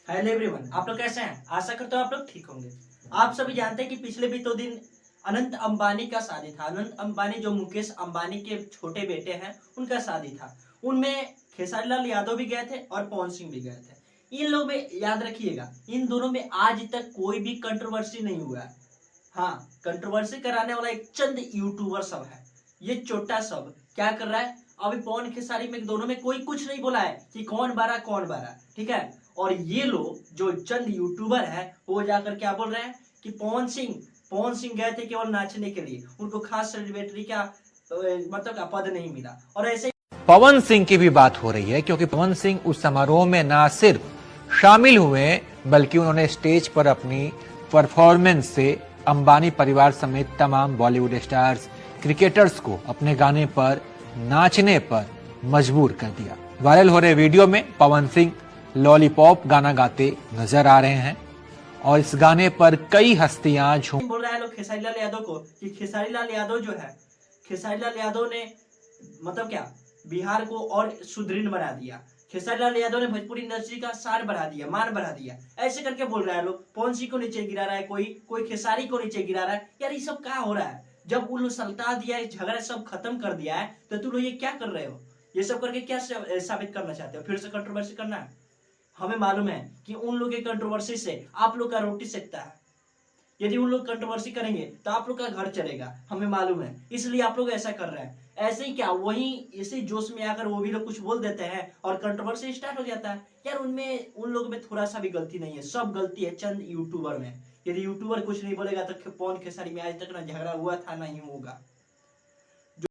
Hello everyone, आप लोग कैसे हैं? आशा करता हूँ आप लोग ठीक होंगे। आप सभी जानते हैं कि पिछले भी 2 दिन अनंत अंबानी का शादी था। अनंत अंबानी जो मुकेश अंबानी के छोटे बेटे हैं, उनका शादी था। उनमें खेसारी लाल यादव भी गए थे और पवन सिंह भी गए थे। इन लोग में याद रखिएगा, इन दोनों में आज तक कोई भी कंट्रोवर्सी नहीं हुआ है। हाँ, कंट्रोवर्सी कराने वाला एक चंद यूट्यूबर सब है। ये छोटा सब क्या कर रहा है? अभी पवन खेसारी में दोनों में कोई कुछ नहीं बोला है कि कौन बारा कौन बारा, ठीक है। और ये लोग जो चंद यूट्यूबर है वो जाकर क्या बोल रहे हैं कि पवन सिंह गए थे केवल नाचने के लिए, उनको खास सेलिब्रिटी का मतलब का पद नहीं मिला। और ऐसे पवन सिंह की भी बात हो रही है, क्योंकि पवन सिंह उस समारोह में ना सिर्फ शामिल हुए बल्कि उन्होंने स्टेज पर अपनी परफॉर्मेंस से अंबानी परिवार समेत तमाम बॉलीवुड स्टार्स, क्रिकेटर्स को अपने गाने पर नाचने पर मजबूर कर दिया। वायरल हो रहे वीडियो में पवन सिंह लॉलीपॉप गाना गाते नजर आ रहे हैं और इस गाने पर कई हस्तियां झूम बोल रहा है लोग खेसारी लाल यादव को कि खेसारी लाल यादव जो है, खेसारी लाल यादव ने मतलब क्या बिहार को और सुदृढ़ बना दिया। खेसारी लाल यादव ने भोजपुरी इंडस्ट्री का सार बढ़ा दिया, मान बढ़ा दिया, ऐसे करके बोल रहा है लोग। पवन सिंह को नीचे गिरा रहा है, कोई खेसारी को नीचे गिरा रहा है। यार ये सब क्या हो रहा है? जब उन लोग सल्टा दिया है, झगड़ा सब खत्म कर दिया है, तो तुम लोग ये क्या कर रहे हो? ये सब करके क्या साबित करना चाहते हो? फिर से कंट्रोवर्सी करना है? हमें मालूम है कि उन लोग के कंट्रोवर्सी से आप लोग का रोटी सेकता है। यदि उन लोग कंट्रोवर्सी करेंगे तो आप लोग का घर चलेगा, हमें मालूम है। इसलिए आप लोग ऐसा कर रहे हैं। ऐसे ही क्या, वही इसी जोश में आकर वो भी लोग कुछ बोल देते हैं और कंट्रोवर्सी स्टार्ट हो जाता है। यार उनमें उन लोगों में थोड़ा सा भी गलती नहीं है, सब गलती है चंद यूट्यूबर में। यदि यूट्यूबर कुछ नहीं बोलेगा तो पवन खेसारी में आज तक ना झगड़ा हुआ था ना ही होगा।